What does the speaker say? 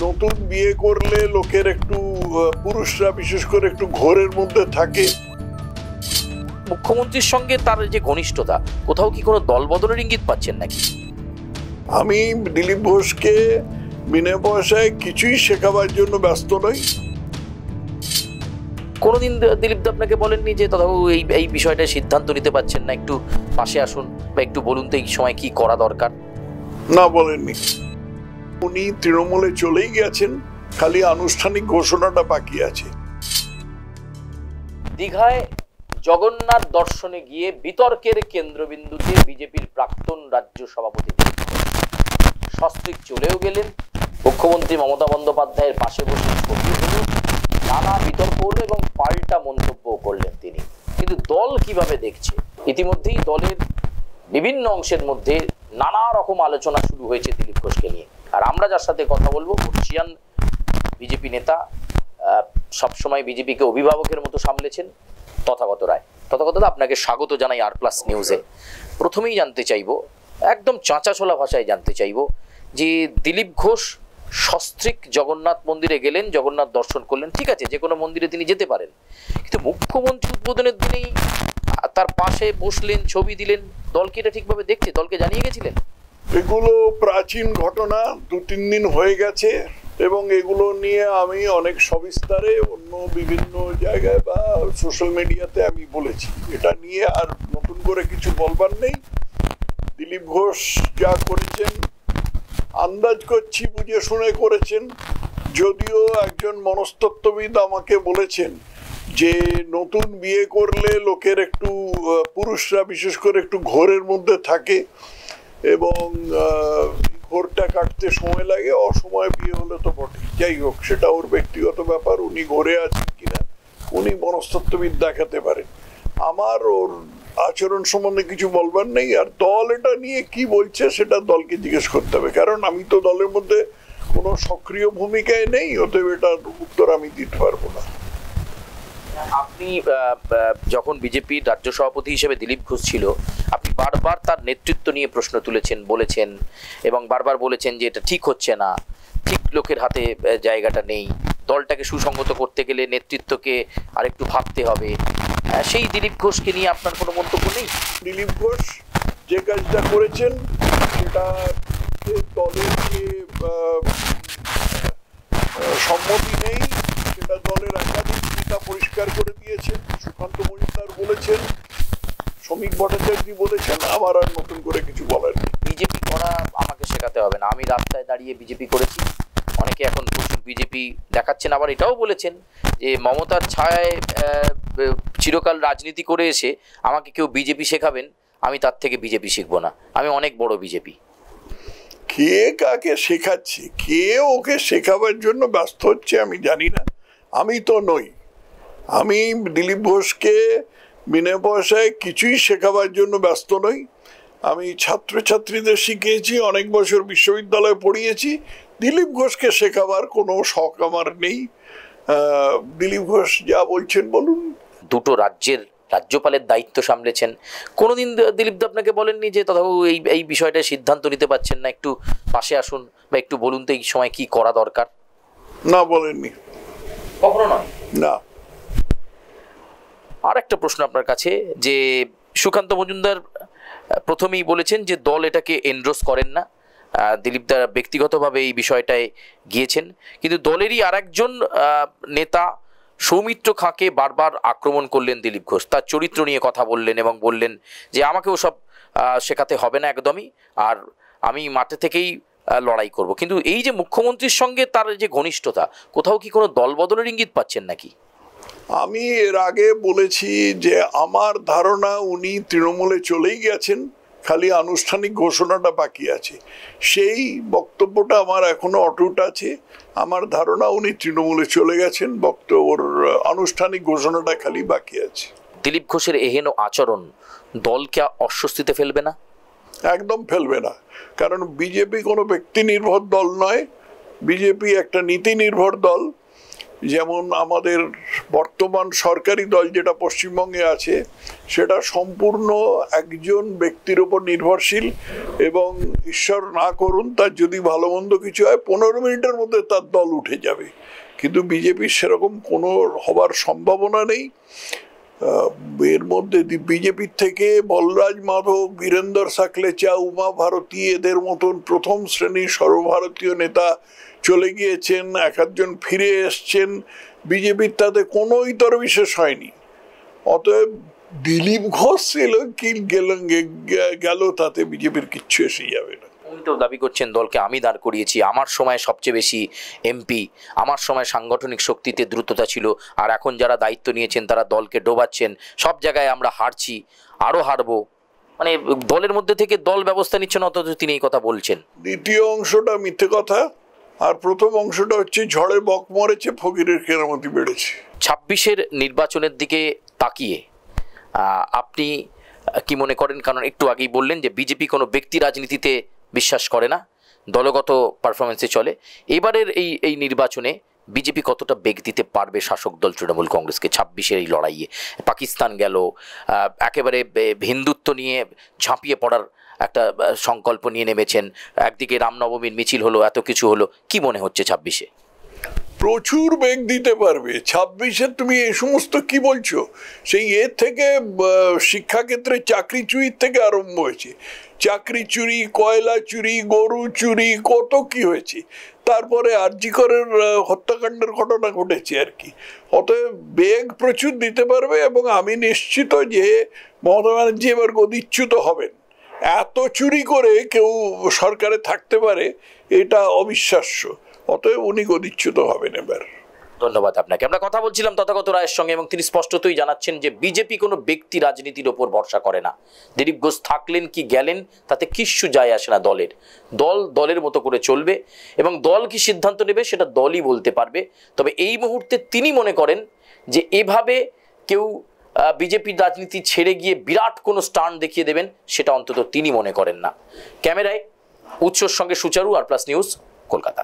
নতুন বিয়ে করলে লোকের একটু পুরুষরা বিশেষ করে একটু ঘোরের মধ্যে থাকে। মুখ্যমন্ত্রীর সঙ্গে তার যে ঘনিষ্ঠতা, কোথাও কি কোনো দল বদলের ইঙ্গিত পাচ্ছেন নাকি? আমি দিলীপ ঘোষকে বিনা পয়সায় কিছুই শেখাবার জন্য ব্যস্ত নই। কোনোদিন দিলীপ দা আপনাকে বলেননি যে তথাও এই বিষয়টা সিদ্ধান্ত নিতে পারছেন না, একটু পাশে আসুন বা একটু বলুন তো এই সময় কি করা দরকার? না, বলেননি। উনি তৃণমূলে চলেই গেছেন, খালি আনুষ্ঠানিক ঘোষণাটা বাকি আছে। দীঘায় জগন্নাথ দর্শনে গিয়ে বিতর্কের কেন্দ্রবিন্দুতে বিজেপির প্রাক্তন রাজ্য সভাপতি সস্ত্রীক চলেও গেলেন। মুখ্যমন্ত্রী মমতা বন্দ্যোপাধ্যায়ের পাশে বসে ছবি হলো, নানা বিতর্ক হলো এবং পাল্টা মন্তব্য করলেন তিনি। কিন্তু দল কিভাবে দেখছে? ইতিমধ্যেই দলের বিভিন্ন অংশের মধ্যে নানা রকম আলোচনা শুরু হয়েছে দিলীপ ঘোষকে নিয়ে। আর আমরা যার সাথে কথা বলবো, বর্ষিয়ান বিজেপি নেতা, সবসময় বিজেপিকে অভিভাবকের মতো সামলেছেন, তথাগত রায়। তথাগত দা, আপনাকে স্বাগত জানাই আর+ নিউজে। প্রথমেই জানতে চাইবো, একদম চাঁচাছোলা ভাষায় জানতে চাইবো যে দিলীপ ঘোষ সস্ত্রীক জগন্নাথ মন্দিরে গেলেন, জগন্নাথ দর্শন করলেন, ঠিক আছে, যে কোনো মন্দিরে তিনি যেতে পারেন, কিন্তু মুখ্যমন্ত্রী উদ্বোধনের দিনেই তার পাশে বসলেন, ছবি দিলেন। দল কি এটা ঠিকভাবে দেখছে? দলকে জানিয়ে গেছিলেন? এগুলো প্রাচীন ঘটনা, 2-3 দিন হয়ে গেছে এবং এগুলো নিয়ে আমি অনেক সবিস্তারে অন্য বিভিন্ন জায়গায় বা সোশ্যাল মিডিয়াতে আমি বলেছি। এটা নিয়ে আর নতুন করে কিছু বলবার নেই। দিলীপ ঘোষ যা করেছেন আন্দাজ করছি বুঝে শুনে করেছেন। যদিও একজন মনস্তত্ত্ববিদ আমাকে বলেছেন যে নতুন বিয়ে করলে লোকের একটু পুরুষরা বিশেষ করে একটু ঘোরের মধ্যে থাকে এবং ঘোরটা কাটতে সময় লাগে, অসময়ে বিয়ে হলে তো বটে। যাই হোক, সেটা ওর ব্যক্তিগত ব্যাপার, উনি ঘোরে আছেন কিনা উনি মনস্তত্ত্ববিদ দেখাতে পারেন। আমার ওর আচরণ সম্বন্ধে কিছু বলবার নেই। আর দল এটা নিয়ে কি বলছে সেটা দলকে জিজ্ঞেস করতে হবে, কারণ আমি তো দলের মধ্যে কোনো সক্রিয় ভূমিকায় নেই, অতএব এটার উত্তর আমি দিতে পারবো না। আপনি যখন বিজেপির রাজ্য সভাপতি হিসেবে দিলীপ ঘোষ ছিল, আপনি বারবার তার নেতৃত্ব নিয়ে প্রশ্ন তুলেছেন, বলেছেন এবং বারবার বলেছেন যে এটা ঠিক হচ্ছে না, ঠিক লোকের হাতে জায়গাটা নেই, দলটাকে সুসংগত করতে গেলে নেতৃত্বকে আরেকটু ভাবতে হবে। সেই দিলীপ ঘোষকে নিয়ে আপনার কোনো মন্তব্য নেই? দিলীপ ঘোষ যে কাজটা করেছেন সেটা দলের যে সম্মতি নেই, সেটা দলের একাধিক নেতা পরিষ্কার করে দিয়েছেন। সুকান্ত মজুমদার বলেছেন, শ্রমিক ভট্টাচার্য বলেছেন, আমার আর নতুন করে কিছু বলার নেই। বিজেপি করা আমাকে শেখাতে হবে না, আমি রাস্তায় দাঁড়িয়ে বিজেপি করেছি। অনেকে এখন প্রচুর বিজেপি দেখাচ্ছেন, আবার এটাও বলেছেন যে মমতার ছায়ায় চিরকাল রাজনীতি করে এসে আমাকে কেউ বিজেপি শেখাবেন, আমি তার থেকে বিজেপি শিখবো না, আমি অনেক বড় বিজেপি। কে কাকে শেখাচ্ছে, কে ওকে শেখাবার জন্য ব্যস্ত হচ্ছে আমি জানি না। আমি তো নই। আমি দিলীপ ঘোষকে বিনা পয়সায় কিছুই শেখাবার জন্য ব্যস্ত নই। আমি ছাত্রছাত্রীদের শিখিয়েছি, অনেক বছর বিশ্ববিদ্যালয়ে পড়িয়েছি। দিলীপ ঘোষকে শেখাবার কোনো শখ আমার নেই। দিলীপ ঘোষ যা বলছেন বলুন। দুটো রাজ্যের রাজ্যপালের দায়িত্ব সামলেছেন, কোনোদিন দিলীপ দা আপনাকে বলেননি যে তথাও এই বিষয়টা সিদ্ধান্ত নিতে পারছেন না, একটু পাশে আসুন বা একটু বলুন তো এই সময় কি করা দরকার? না, বলেননি, কখনো নয়। না। আর একটা প্রশ্ন আপনার কাছে, যে সুকান্ত মজুমদার প্রথমেই বলেছেন যে দল এটাকে এন্ডোর্স করেন না, দিলীপ দা ব্যক্তিগতভাবে এই বিষয়টায় গিয়েছেন, কিন্তু দলেরই আরেকজন নেতা সৌমিত্র খাঁকে বারবার আক্রমণ করলেন দিলীপ ঘোষ, তার চরিত্র নিয়ে কথা বললেন এবং বললেন যে আমাকেও সব শেখাতে হবে না একদমই, আর আমি মাঠে থেকেই লড়াই করব। কিন্তু এই যে মুখ্যমন্ত্রীর সঙ্গে তার যে ঘনিষ্ঠতা, কোথাও কি কোনো দল বদলের ইঙ্গিত পাচ্ছেন নাকি? আমি এর আগে বলেছি যে আমার ধারণা উনি তৃণমূলে চলেই গেছেন, খালি আনুষ্ঠানিক ঘোষণাটা বাকি আছে। সেই বক্তব্যটা আমার এখনো অটুট আছে। আমার ধারণা উনি তৃণমূলে চলে গেছেন, ওর আনুষ্ঠানিক ঘোষণাটা খালি বাকি আছে। দিলীপ ঘোষের এহেন আচরণ দলকে অস্বস্তিতে ফেলবে না? একদম ফেলবে না, কারণ বিজেপি কোনো ব্যক্তি নির্ভর দল নয়, বিজেপি একটা নীতি নির্ভর দল। যেমন আমাদের বর্তমান সরকারি দল যেটা পশ্চিমবঙ্গে আছে সেটা সম্পূর্ণ একজন ব্যক্তির উপর নির্ভরশীল, এবং ঈশ্বর না করুন তার যদি ভালো মন্দ কিছু হয় 15 মিনিটের মধ্যে তার দল উঠে যাবে। কিন্তু বিজেপির সেরকম কোনো হবার সম্ভাবনা নেই। এর মধ্যে বিজেপির থেকে বলরাজ মাধব, বীরেন্দর সাকলেচা, উমা ভারতী এদের মতন প্রথম শ্রেণীর সর্বভারতীয় নেতা চলে গিয়েছেন, এক একজন ফিরে এসছেন। বিজেপির তাতে কোনো ইতর বিশেষ হয়নি। অতএব দিলীপ ঘোষ এলো কি গেল তাতে বিজেপির কিচ্ছু এসে যাবে না। উনি তো দাবি করছেন দলকে আমি দাঁড় করিয়েছি, আমার সময় সবচেয়ে বেশি এমপি, আমার সময় সাংগঠনিক শক্তিতে দ্রুততা ছিল, আর এখন যারা দায়িত্ব নিয়েছেন তারা দলকে ডোবাচ্ছেন, সব জায়গায় আমরা হারছি, আরও হারবো। মানে দলের মধ্যে থেকে দল ব্যবস্থা নিচ্ছেন, অথচ তিনি এই কথা বলছেন। দ্বিতীয় অংশটা মিথ্যে কথা, আর প্রথম অংশটা হচ্ছে ঝড়ে বক মরেছে, ফকিরের কেরামতি বেড়েছে। 26-এর নির্বাচনের দিকে তাকিয়ে আপনি কি মনে করেন? কারণ একটু আগেই বললেন যে বিজেপি কোনো ব্যক্তি রাজনীতিতে বিশ্বাস করে না, দলগত পারফরমেন্সে চলে। এবারের এই নির্বাচনে বিজেপি কতটা বেগ দিতে পারবে শাসক দল তৃণমূল কংগ্রেসকে 26-এর এই লড়াইয়ে? পাকিস্তান গেল, একেবারে হিন্দুত্ব নিয়ে ঝাঁপিয়ে পড়ার একটা সংকল্প নিয়ে নেমেছেন, একদিকে রামনবমীর মিছিল হলো, এত কিছু হলো, কি মনে হচ্ছে 26-এ? প্রচুর বেগ দিতে পারবে 26-এ। তুমি এই সমস্ত কি বলছো? সেই এর থেকে শিক্ষাক্ষেত্রে চাকরি চুরির থেকে আরম্ভ হয়েছে, চাকরি চুরি, কয়লা চুরি, গরু চুরি, কত কি হয়েছে। তারপরে আরজিকরের হত্যাকাণ্ডের ঘটনা ঘটেছে আর কি। অতএব বেগ প্রচুর দিতে পারবে, এবং আমি নিশ্চিত যে মমতা ব্যানার্জি এবার গদিচ্যুত হবেন। এত চুরি করে কেউ সরকারে থাকতে পারে এটা অবিশ্বাস্য। অতএব উনি গদিচ্যুত হবেন এবার। ধন্যবাদ আপনাকে। আমরা কথা বলছিলাম তথাগত রায়ের সঙ্গে, এবং তিনি স্পষ্টতই জানাচ্ছেন যে বিজেপি কোনো ব্যক্তি রাজনীতির ওপর ভরসা করে না। দিলীপ ঘোষ থাকলেন কি গেলেন তাতে কিচ্ছু যায় আসে না দলের। দল দলের মতো করে চলবে, এবং দল কি সিদ্ধান্ত নেবে সেটা দলই বলতে পারবে। তবে এই মুহূর্তে তিনি মনে করেন যে এভাবে কেউ বিজেপির রাজনীতি ছেড়ে গিয়ে বিরাট কোনো স্টান্ট দেখিয়ে দেবেন, সেটা অন্তত তিনি মনে করেন না। ক্যামেরায় উৎসর সঙ্গে সুচারু, আর প্লাস নিউজ, কলকাতা।